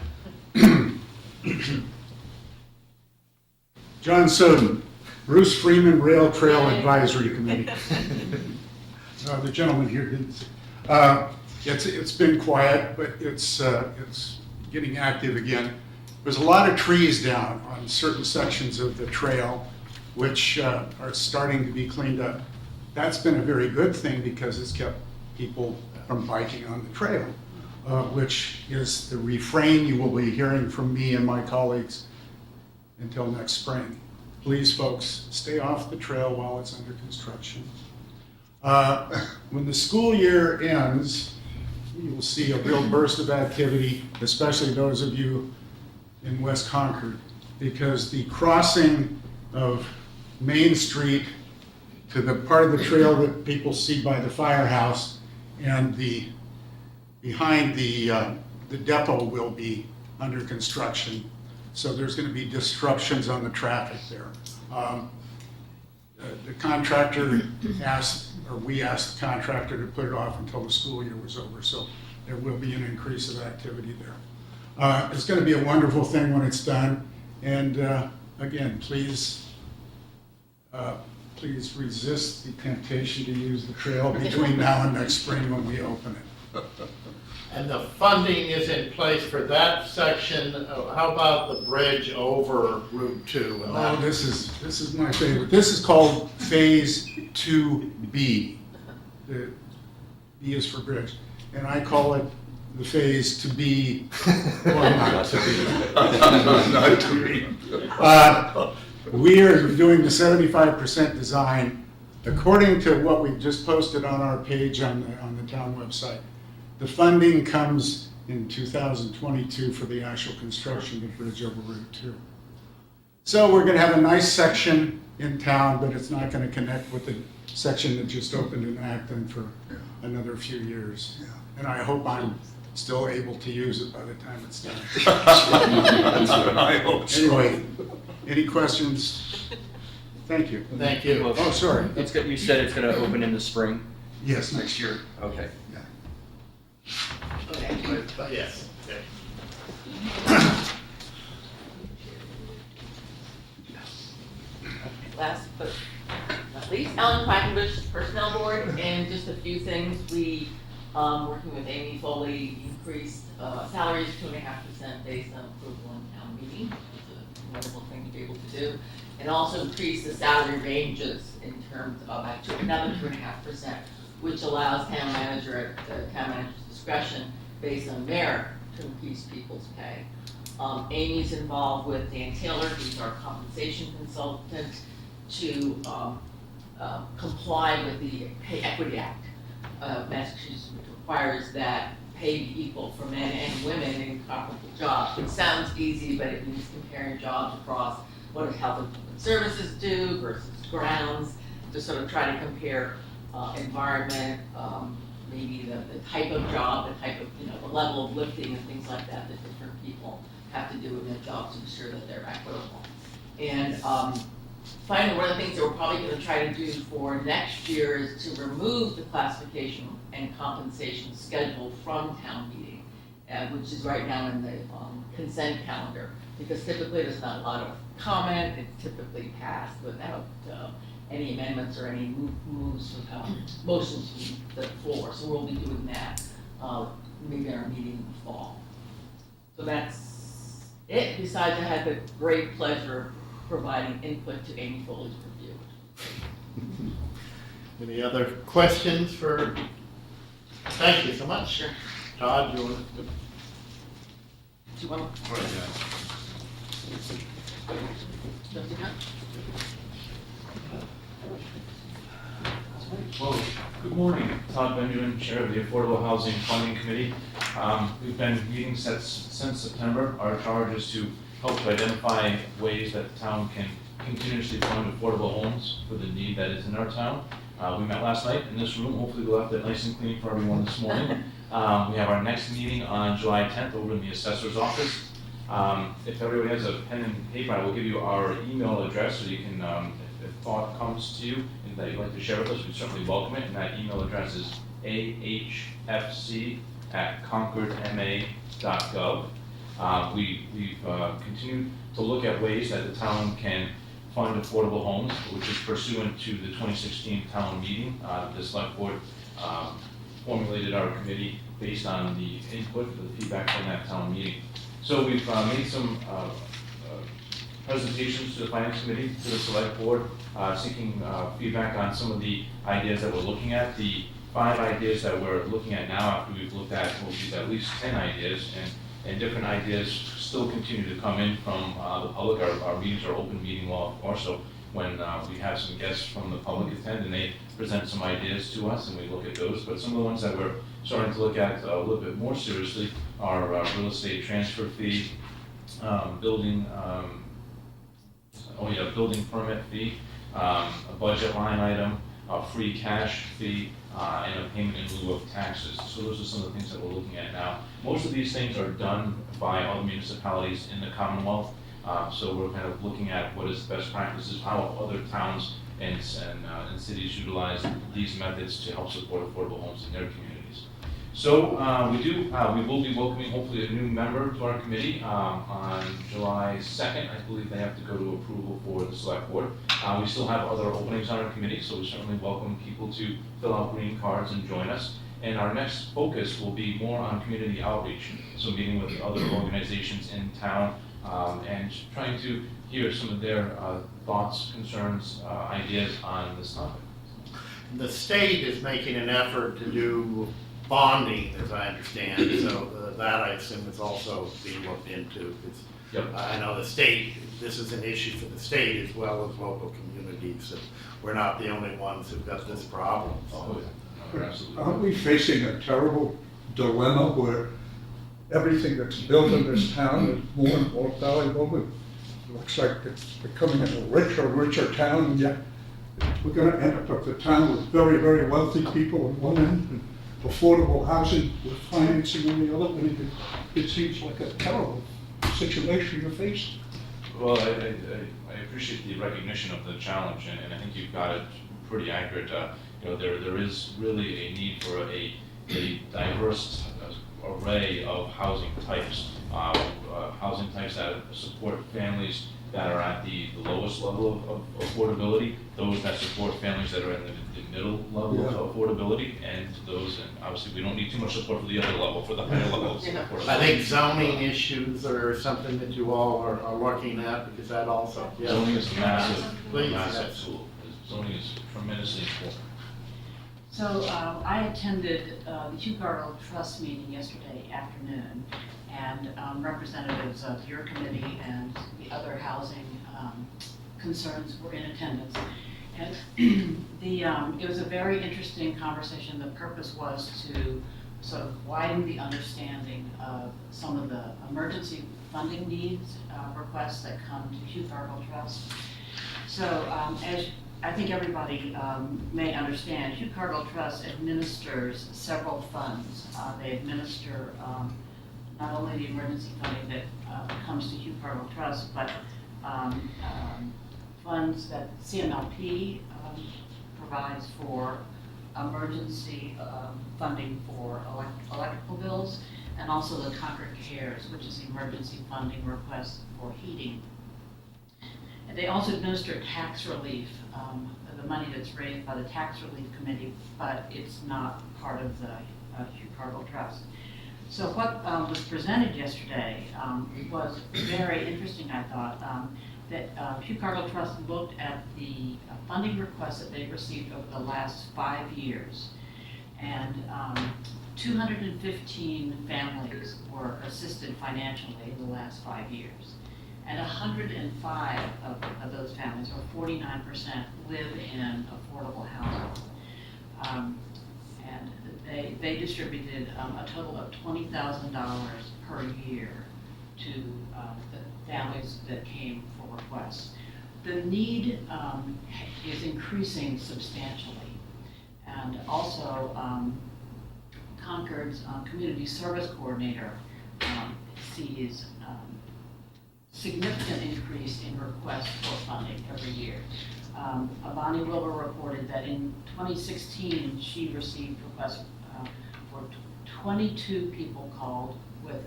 John Soden, Bruce Freeman Rail Trail Advisory Committee. The gentleman here didn't. It's been quiet, but it's getting active again. There's a lot of trees down on certain sections of the trail, which are starting to be cleaned up. That's been a very good thing because it's kept people from biking on the trail, which is the refrain you will be hearing from me and my colleagues until next spring. Please, folks, stay off the trail while it's under construction. When the school year ends, you will see a real burst of activity, especially those of you in West Concord, because the crossing of Main Street to the part of the trail that people see by the firehouse, and behind the depot will be under construction. So there's going to be disruptions on the traffic there. The contractor asked, or we asked the contractor to put it off until the school year was over, so there will be an increase of activity there. It's going to be a wonderful thing when it's done, and again, please resist the temptation to use the trail between now and next spring when we open it. And the funding is in place for that section. How about the bridge over Route 2? And Oh, that- this is my favorite. This is called Phase 2B. The B is for bridge. And I call it the phase to be or not to be. Not to be. We are doing the 75% design. According to what we just posted on our page on the town website, the funding comes in 2022 for the actual construction of the bridge over Route 2. So we're going to have a nice section in town, but it's not going to connect with the section that just opened in Acton for another few years. And I hope I'm still able to use it by the time it's done. That's what I hope so. Anyway, any questions? Thank you. Thank you. Oh, sorry. It's good, you said it's gonna open in the spring? Yes. Next year? Okay. But yes. Okay. Last but not least, Ellen Quackenbush, Personnel Board, and just a few things. We, working with Amy Foley, increased salaries 2.5% based on approval in town meeting. It's a wonderful thing to be able to do. And also increased the salary ranges in terms of another 2.5%, which allows town manager at the town manager's discretion based on merit to increase people's pay. Amy's involved with Dan Taylor, who's our compensation consultant, to comply with the Pay Equity Act of Massachusetts, which requires that pay be equal for men and women in comparable jobs. It sounds easy, but it means comparing jobs across what does health and human services do versus grounds, to sort of try to compare environment, maybe the type of job, the type of, the level of lifting and things like that that different people have to do in their jobs to ensure that they're equitable. And finally, one of the things that we're probably going to try to do for next year is to remove the classification and compensation schedule from town meeting, which is right now in the consent calendar, because typically there's not a lot of comment. It's typically passed without any amendments or any moves, motions to the floor. So we'll be doing that maybe in our meeting in the fall. So that's it. Besides, I had the great pleasure of providing input to Amy Foley's review. Any other questions for? Thank you so much. Sure. Todd, you want to? Do you want to? Trustee Hunt? Well, good morning. Todd Benjamin, Chair of the Affordable Housing Funding Committee. We've been meeting since September. Our charge is to help to identify ways that the town can continuously fund affordable homes for the need that is in our town. We met last night in this room. Hopefully we left it nice and clean for everyone this morning. We have our next meeting on July 10th over in the assessor's office. If everybody has a pen and paper, I will give you our email address so you can, if thought comes to you and that you'd like to share with us, we certainly welcome it. And that email address is ahfc@concordma.gov. We've continued to look at ways that the town can fund affordable homes, which is pursuant to the 2016 town meeting. The select board formulated our committee based on the input, the feedback from that town meeting. So we've made some presentations to the finance committee, to the select board, seeking feedback on some of the ideas that we're looking at. The 5 ideas that we're looking at now, after we've looked at at least 10 ideas, and different ideas still continue to come in from the public. Our meetings are open meeting law, of course, so when we have some guests from the public attend and they present some ideas to us and we look at those. But some of the ones that we're starting to look at a little bit more seriously are real estate transfer fee, building permit fee, a budget line item, a free cash fee, and a payment in lieu of taxes. So those are some of the things that we're looking at now. Most of these things are done by other municipalities in the Commonwealth. So we're kind of looking at what is best practices, how other towns and cities utilize these methods to help support affordable homes in their communities. So we will be welcoming hopefully a new member to our committee on July 2nd. I believe they have to go to approval for the select board. We still have other openings on our committee, so we certainly welcome people to fill out green cards and join us. And our next focus will be more on community outreach, so meeting with other organizations in town and trying to hear some of their thoughts, concerns, ideas on this topic. The state is making an effort to do bonding, as I understand, so that I assume is also being looked into. Yep. I know the state, this is an issue for the state as well as local communities, and we're not the only ones who've got this problem. Oh, yeah. No, absolutely. Aren't we facing a terrible dilemma where everything that's built in this town is more and more valuable? It looks like it's becoming a richer and richer town, and yet we're gonna end up with a town with very, very wealthy people on one end and affordable housing with financing on the other, and it seems like a terrible situation you're facing. Well, I appreciate the recognition of the challenge, and I think you've got it pretty accurate. There is really a need for a diverse array of housing types that support families that are at the lowest level of affordability, those that support families that are in the middle level of affordability, and those, and obviously we don't need too much support for the other level, for the higher levels of affordability. I think zoning issues are something that you all are looking at, because that also. Yeah. Zoning is massive, Please, massive yes. tool. Zoning is tremendously important. So I attended the Hugh Garland Trust meeting yesterday afternoon, and representatives of your committee and the other housing concerns were in attendance. And it was a very interesting conversation. The purpose was to sort of widen the understanding of some of the emergency funding needs requests that come to Hugh Garland Trust. So as I think everybody may understand, Hugh Cargill Trust administers several funds. They administer not only the emergency funding that comes to Hugh Cargill Trust, but funds that CMLP provides for emergency funding for electrical bills, and also the Concord Cares, which is the emergency funding request for heating. And they also administer tax relief, the money that's raised by the Tax Relief Committee, but it's not part of the Hugh Cargill Trust. So what was presented yesterday was very interesting, I thought, that Hugh Cargill Trust looked at the funding requests that they've received over the last 5 years. And 215 families were assisted financially in the last 5 years. And 105 of those families, or 49%, live in affordable housing. And they distributed a total of $20,000 per year to the families that came for requests. The need is increasing substantially. And also, Concord's Community Service Coordinator sees significant increase in requests for funding every year. Bonnie Wilbur reported that in 2016, she received requests for 22 people called with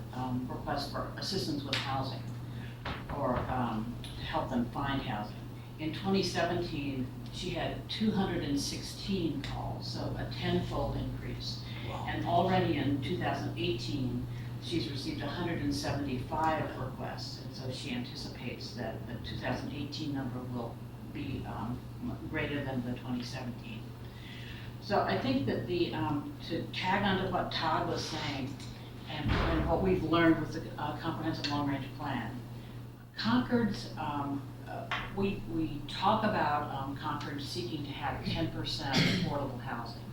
requests for assistance with housing or to help them find housing. In 2017, she had 216 calls, so a tenfold increase. Wow. And already in 2018, she's received 175 requests, and so she anticipates that the 2018 number will be greater than the 2017. So I think that to tag onto what Todd was saying and what we've learned with the comprehensive long-range plan, Concord's, we talk about Concord seeking to have 10% affordable housing,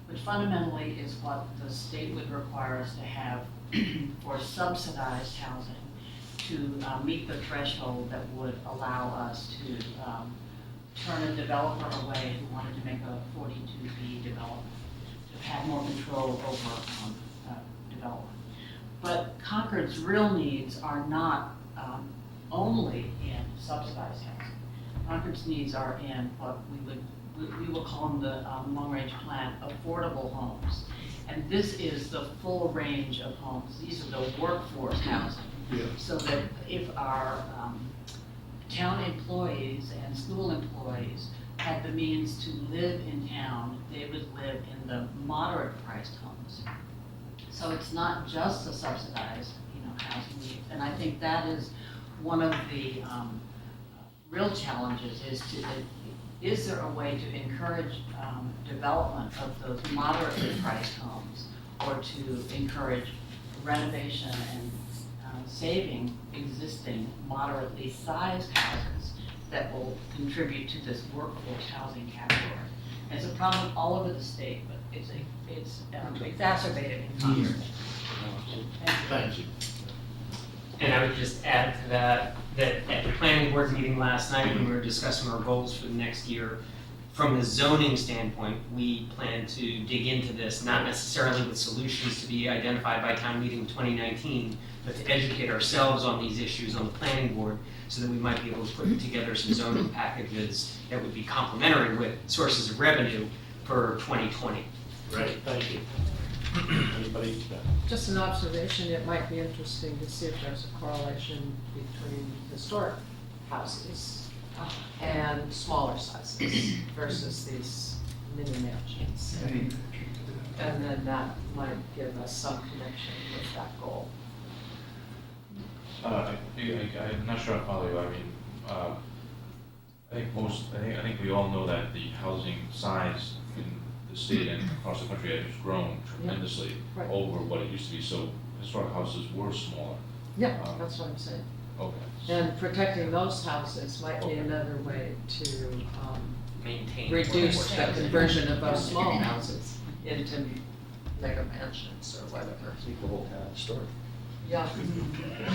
which fundamentally is what the state would require us to have for subsidized housing to meet the threshold that would allow us turn a developer away who wanted to make a 42B development, to have more control over development. But Concord's real needs are not only in subsidized housing. Concord's needs are in what we will call in the long-range plan affordable homes. And this is the full range of homes. These are the workforce housing. Yeah. So that if our town employees and school employees had the means to live in town, they would live in the moderate priced homes. So it's not just the subsidized, housing needs. And I think that is one of the real challenges is there a way to encourage development of those moderately priced homes, or to encourage renovation and saving existing moderately sized houses that will contribute to this workforce housing category? And it's a problem all over the state, but it's exacerbated in Concord. Thank you. And I would just add to that at the planning board meeting last night, when we were discussing our goals for the next year, from the zoning standpoint, we plan to dig into this, not necessarily with solutions to be identified by town meeting 2019, but to educate ourselves on these issues on the planning board, so that we might be able to put together some zoning packages that would be complementary with sources of revenue for 2020. Great, thank you. Anybody? Just an observation, it might be interesting to see if there's a correlation between historic houses and smaller sizes versus these mini mansions. And then that might give us some connection with that goal. I'm not sure I follow you. I mean, I think we all know that the housing size in the state and across the country has grown tremendously over what it used to be. So historic houses were smaller. Yeah, that's what I'm saying. Okay. And protecting those houses might be another way to maintain, reduce the conversion of those small houses into mega mansions or whatever. Keep the whole town historic. Yeah.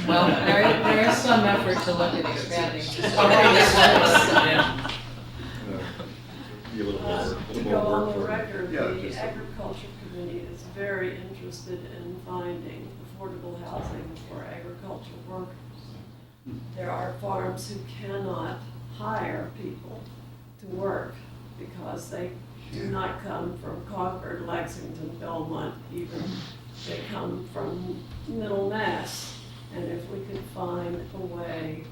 Well, there is some effort to look at expanding. Yeah. Be a little To more go on work the for record, Yeah, the just- agriculture committee is very interested in finding affordable housing for agricultural workers. There are farms who cannot hire people to work because they do not come from Concord, Lexington, Belmont, even. They come from Middle Mass. And if we could find a way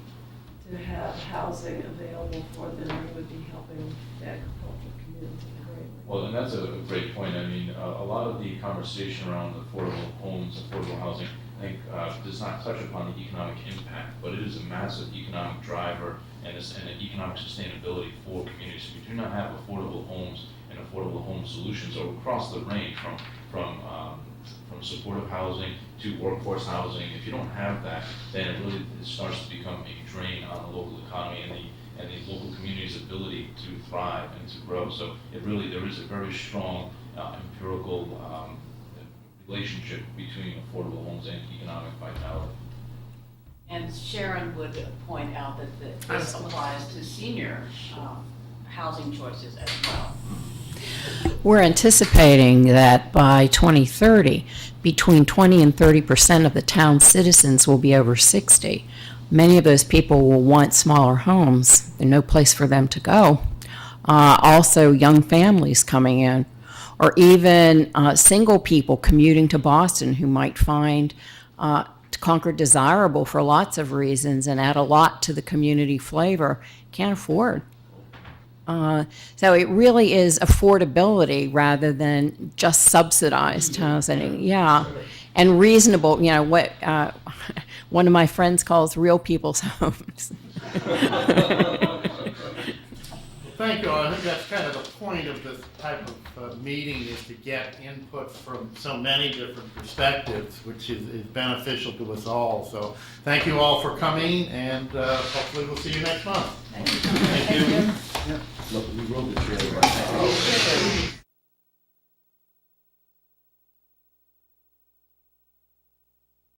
to have housing available for them, we would be helping the agricultural community greatly. Well, and that's a great point. I mean, a lot of the conversation around affordable homes, affordable housing, I think does not touch upon the economic impact, but it is a massive economic driver and an economic sustainability for communities. If we do not have affordable homes and affordable home solutions across the range from supportive housing to workforce housing, if you don't have that, then it starts to become a drain on the local economy and the local community's ability to thrive and to grow. So there is a very strong empirical relationship between affordable homes and economic vitality. And Sharon would point out that this applies to senior housing choices as well. We're anticipating that by 2030, between 20 and 30% of the town's citizens will be over 60. Many of those people will want smaller homes. There's no place for them to go. Also, young families coming in, or even single people commuting to Boston who might find Concord desirable for lots of reasons and add a lot to the community flavor, can't afford. So it really is affordability rather than just subsidized housing. Yeah, and reasonable. You know what? One of my friends calls real people's homes. Thank you. I think that's kind of the point of this type of meeting, is to get input from so many different perspectives, which is beneficial to us all. So thank you all for coming, and hopefully we'll see you next month. Thank you. Thank you. Look, we wrote the trailer.